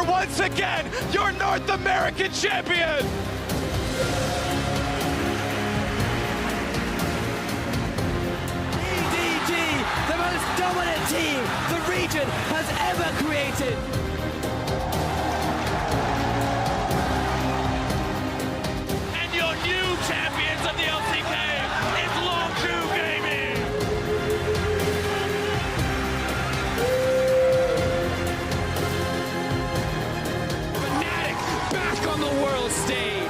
are once again your North American champion. The most dominant team the region has ever created. And your new champions of the LCK is Rook1e Gaming. Fnatic back on the world stage.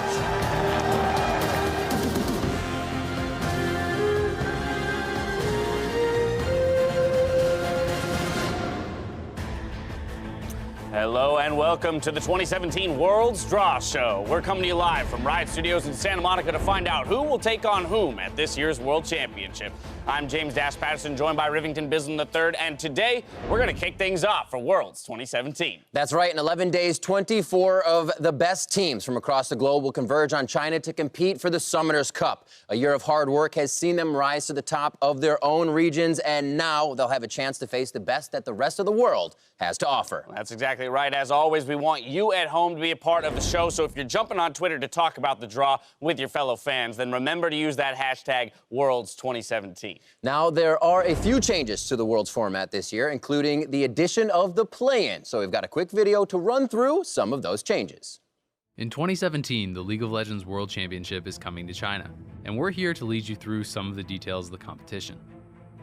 Hello and welcome to the 2017 World's Draw Show. We're coming to you live from Riot Studios in Santa Monica to find out who will take on whom at this year's World Championship. I'm James Dash Patterson, joined by Rivington Bisland III, and today we're going to kick things off for Worlds 2017. That's right. In 11 days, 24 of the best teams from across the globe will converge on China to compete for the Summoners Cup. A year of hard work has seen them rise to the top of their own regions, and now they'll have a chance to face the best that the rest of the world has to offer. That's exactly right. As always, we want you at home to be a part of the show, so if you're jumping on Twitter to talk about the draw with your fellow fans, then remember to use that hashtag Worlds 2017. Now, there are a few changes to the Worlds format this year, including the addition of the play-in. So we've got a quick video to run through some of those changes. In 2017, the League of Legends World Championship is coming to China, and we're here to lead you through some of the details of the competition.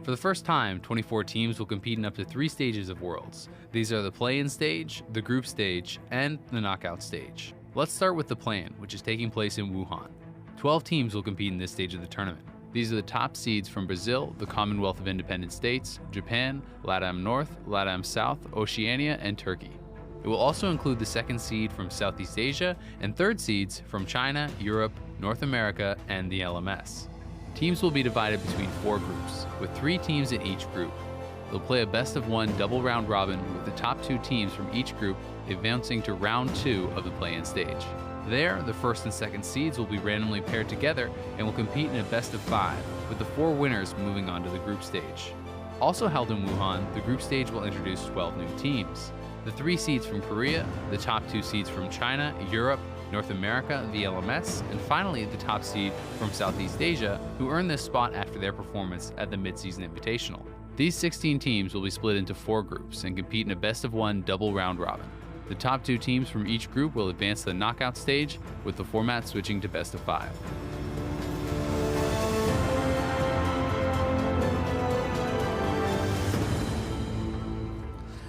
For the first time, 24 teams will compete in up to 3 stages of Worlds. These are the play-in stage, the group stage, and the knockout stage. Let's start with the play-in, which is taking place in Wuhan. 12 teams will compete in this stage of the tournament. These are the top seeds from Brazil, the Commonwealth of Independent States, Japan, LATAM North, LATAM South, Oceania, and Turkey. It will also include the second seed from Southeast Asia and third seeds from China, Europe, North America, and the LMS. Teams will be divided between 4 groups, with 3 teams in each group. They'll play a best-of-1 double round robin with the top 2 teams from each group advancing to round 2 of the play-in stage. There, the first and second seeds will be randomly paired together and will compete in a best-of-5, with the 4 winners moving on to the group stage. Also held in Wuhan, the group stage will introduce 12 new teams. The 3 seeds from Korea, the top 2 seeds from China, Europe, North America, the LMS, and finally the top seed from Southeast Asia, who earned this spot after their performance at the Mid-Season Invitational. These 16 teams will be split into 4 groups and compete in a best-of-1 double round robin. The top 2 teams from each group will advance to the knockout stage, with the format switching to best-of-5.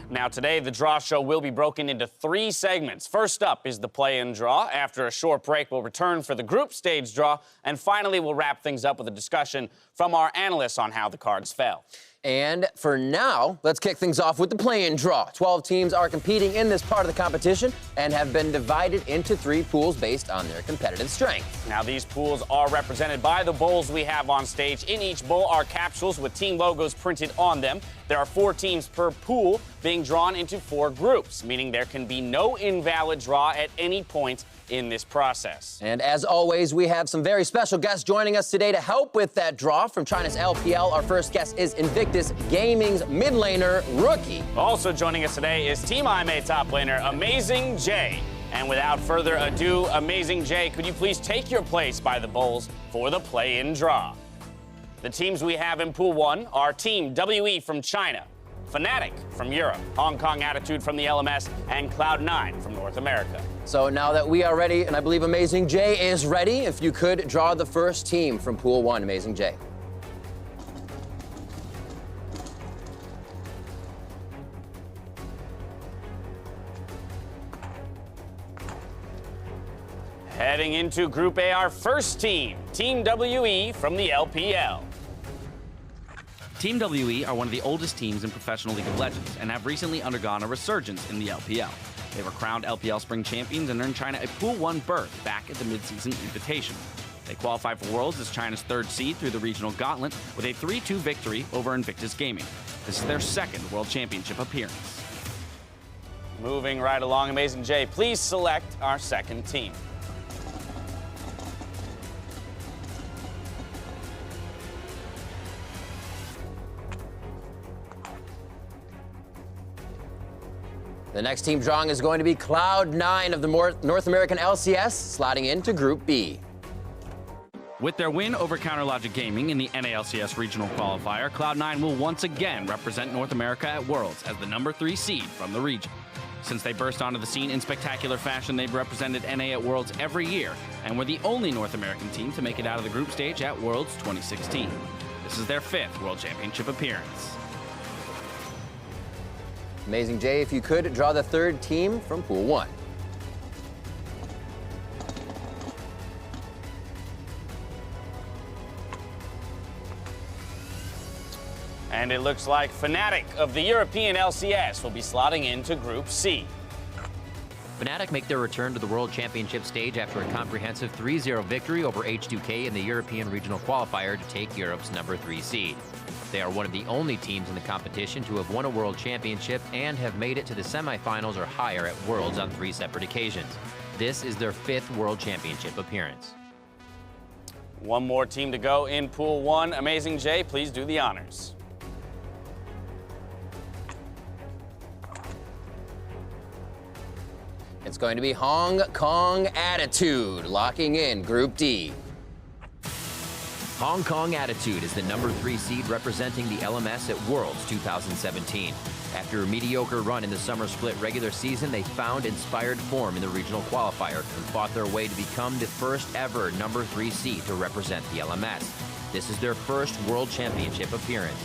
Now today, the draw show will be broken into 3 segments. First up is the play-in draw. After a short break, we'll return for the group stage draw. And finally, we'll wrap things up with a discussion from our analysts on how the cards fell. And for now, let's kick things off with the play-in draw. 12 teams are competing in this part of the competition and have been divided into 3 pools based on their competitive strength. Now, these pools are represented by the bowls we have on stage. In each bowl are capsules with team logos printed on them. There are 4 teams per pool being drawn into 4 groups, meaning there can be no invalid draw at any point in this process. And as always, we have some very special guests joining us today to help with that draw. From China's LPL, our first guest is Invictus Gaming's mid laner, Rook1e. Also joining us today is Team IMA top laner, AmazingJ. And without further ado, AmazingJ, could you please take your place by the bowls for the play-in draw? The teams we have in Pool 1 are Team WE from China, Fnatic from Europe, Hong Kong Attitude from the LMS, and Cloud9 from North America. So now that we are ready, and I believe AmazingJ is ready, if you could draw the first team from Pool 1, AmazingJ. Heading into Group A, our first team, Team WE from the LPL. Team WE are one of the oldest teams in professional League of Legends and have recently undergone a resurgence in the LPL. They were crowned LPL Spring Champions and earned China a Pool 1 berth back at the Mid-Season Invitational. They qualified for Worlds as China's 3rd seed through the Regional Gauntlet with a 3-2 victory over Invictus Gaming. This is their 2nd World Championship appearance. Moving right along, AmazingJ, please select our second team. The next team drawing is going to be Cloud9 of the North American LCS, slotting into Group B. With their win over CounterLogic Gaming in the NALCS regional qualifier, Cloud9 will once again represent North America at Worlds as the #3 seed from the region. Since they burst onto the scene in spectacular fashion, they've represented NA at Worlds every year and were the only North American team to make it out of the group stage at Worlds 2016. This is their 5th World Championship appearance. AmazingJ, if you could, draw the third team from Pool 1. And it looks like Fnatic of the European LCS will be slotting into Group C. Fnatic make their return to the World Championship stage after a comprehensive 3-0 victory over H2K in the European Regional Qualifier to take Europe's #3 seed. They are one of the only teams in the competition to have won a World Championship and have made it to the semifinals or higher at Worlds on 3 separate occasions. This is their 5th World Championship appearance. One more team to go in Pool 1. AmazingJ, please do the honors. It's going to be Hong Kong Attitude, locking in Group D. Hong Kong Attitude is the #3 seed representing the LMS at Worlds 2017. After a mediocre run in the summer split regular season, they found inspired form in the regional qualifier and fought their way to become the first ever #3 seed to represent the LMS. This is their first World Championship appearance.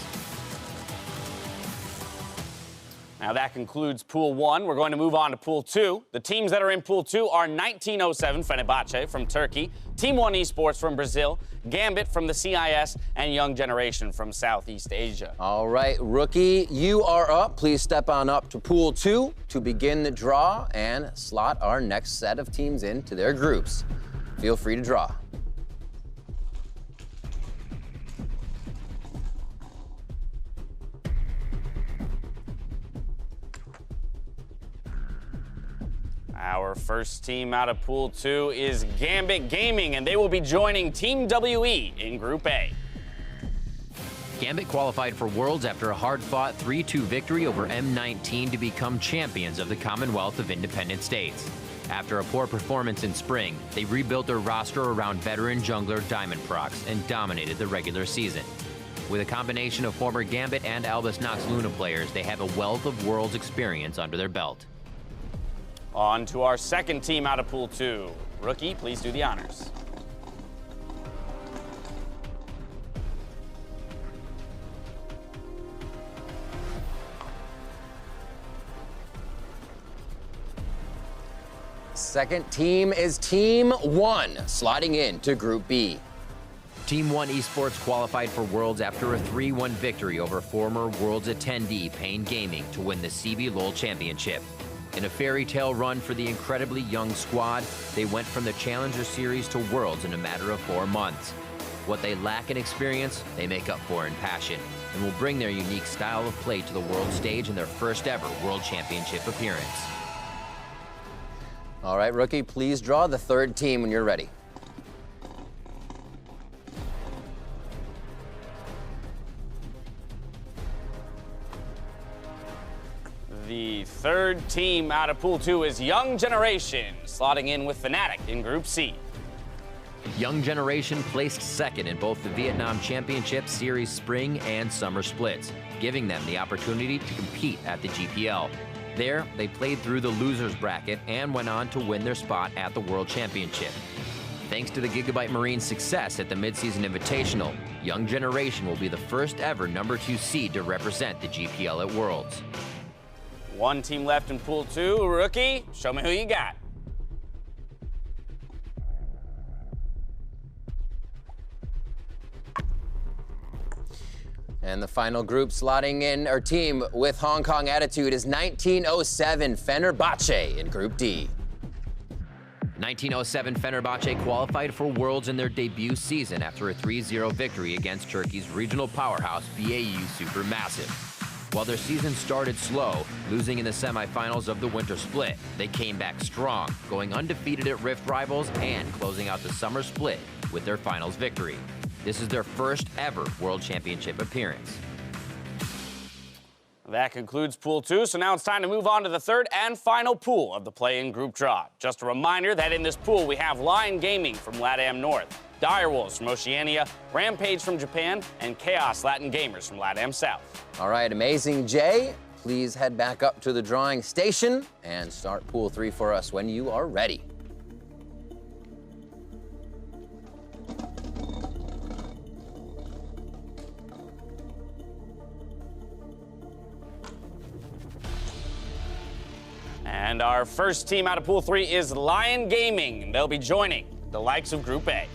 Now that concludes Pool 1. We're going to move on to Pool 2. The teams that are in Pool 2 are 1907 Fenerbahce from Turkey, Team 1 Esports from Brazil, Gambit from the CIS, and Young Generation from Southeast Asia. All right, Rookie, you are up. Please step on up to Pool 2 to begin the draw and slot our next set of teams into their groups. Feel free to draw. Our first team out of Pool 2 is Gambit Gaming, and they will be joining Team WE in Group A. Gambit qualified for Worlds after a hard-fought 3-2 victory over M19 to become champions of the Commonwealth of Independent States. After a poor performance in spring, they rebuilt their roster around veteran jungler Diamondprox and dominated the regular season. With a combination of former Gambit and Albus Nox Luna players, they have a wealth of Worlds experience under their belt. On to our second team out of Pool 2. Rookie, please do the honors. Second team is Team 1, slotting in to Group B. Team 1 Esports qualified for Worlds after a 3-1 victory over former Worlds attendee Pain Gaming to win the CB LoL Championship. In a fairy tale run for the incredibly young squad, they went from the Challenger Series to Worlds in a matter of 4 months. What they lack in experience, they make up for in passion, and will bring their unique style of play to the world stage in their first ever World Championship appearance. All right, Rookie, please draw the third team when you're ready. The third team out of Pool 2 is Young Generation, slotting in with Fnatic in Group C. Young Generation placed second in both the Vietnam Championship Series spring and summer splits, giving them the opportunity to compete at the GPL. There, they played through the losers bracket and went on to win their spot at the World Championship. Thanks to the Gigabyte Marines' success at the midseason invitational, Young Generation will be the first ever #2 seed to represent the GPL at Worlds. One team left in Pool 2. Rookie, show me who you got. And the final group slotting in our team with Hong Kong Attitude is 1907 Fenerbahce in Group D. 1907 Fenerbahce qualified for Worlds in their debut season after a 3-0 victory against Turkey's regional powerhouse BAU Supermassive. While their season started slow, losing in the semifinals of the winter split, they came back strong, going undefeated at Rift Rivals and closing out the summer split with their finals victory. This is their first ever World Championship appearance. That concludes Pool 2, so now it's time to move on to the third and final pool of the play-in group draw. Just a reminder that in this pool we have Lion Gaming from LATAM North, Direwolves from Oceania, Rampage from Japan, and Chaos Latin Gamers from LATAM South. All right, AmazingJ, please head back up to the drawing station and start Pool 3 for us when you are ready. And our first team out of Pool 3 is Lion Gaming. They'll be joining the likes of Group A.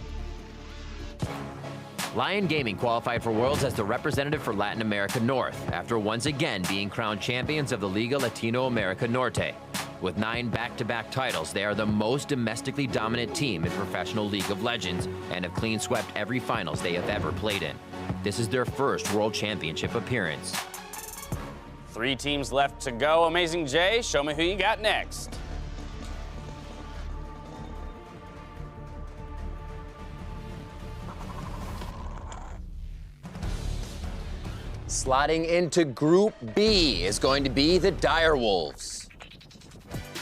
Lion Gaming qualified for Worlds as the representative for Latin America North, after once again being crowned champions of the Liga Latino America Norte. With 9 back-to-back titles, they are the most domestically dominant team in professional League of Legends and have clean swept every finals they have ever played in. This is their first World Championship appearance. 3 teams left to go. AmazingJ, show me who you got next. Slotting into Group B is going to be the Direwolves.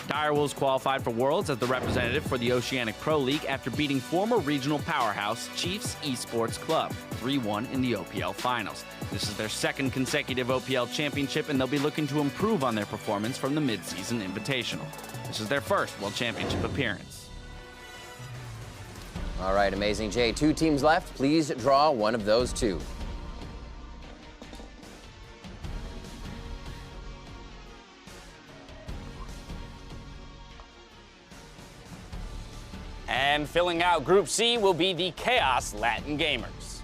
Direwolves qualified for Worlds as the representative for the Oceanic Pro League after beating former regional powerhouse Chiefs Esports Club 3-1 in the OPL Finals. This is their second consecutive OPL championship, and they'll be looking to improve on their performance from the mid-season Invitational. This is their first World Championship appearance. All right, AmazingJ, 2 teams left. Please draw one of those 2. And filling out Group C will be the Chaos Latin Gamers.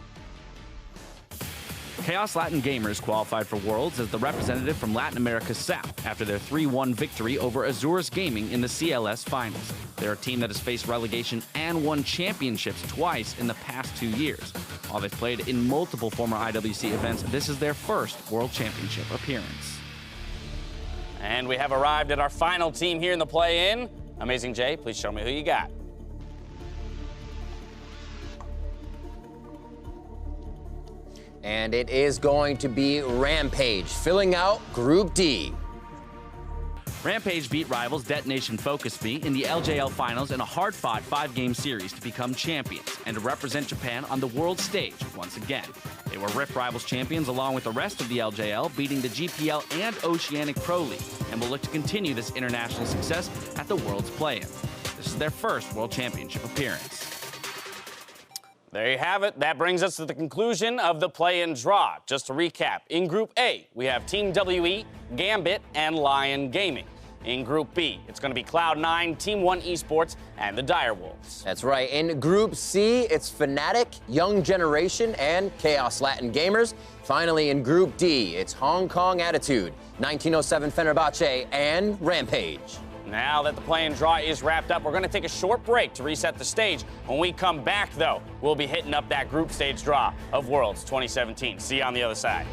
Chaos Latin Gamers qualified for Worlds as the representative from Latin America South after their 3-1 victory over Azures Gaming in the CLS Finals. They're a team that has faced relegation and won championships twice in the past 2 years. While they've played in multiple former IWC events, this is their first World Championship appearance. And we have arrived at our final team here in the play-in. AmazingJ, please show me who you got. And it is going to be Rampage, filling out Group D. Rampage beat rivals Detonation Focus Me in the LJL Finals in a hard-fought 5-game series to become champions and to represent Japan on the world stage once again. They were Rift Rivals champions along with the rest of the LJL, beating the GPL and Oceanic Pro League, and will look to continue this international success at the World's Play-In. This is their first World Championship appearance. There you have it. That brings us to the conclusion of the play-in draw. Just to recap, in Group A, we have Team WE, Gambit, and Lion Gaming. In Group B, it's going to be Cloud9, Team 1 Esports, and the Direwolves. That's right. In Group C, it's Fnatic, Young Generation, and Chaos Latin Gamers. Finally, in Group D, it's Hong Kong Attitude, 1907 Fenerbahce, and Rampage. Now that the play-in draw is wrapped up, we're going to take a short break to reset the stage. When we come back, though, we'll be hitting up that group stage draw of Worlds 2017. See you on the other side.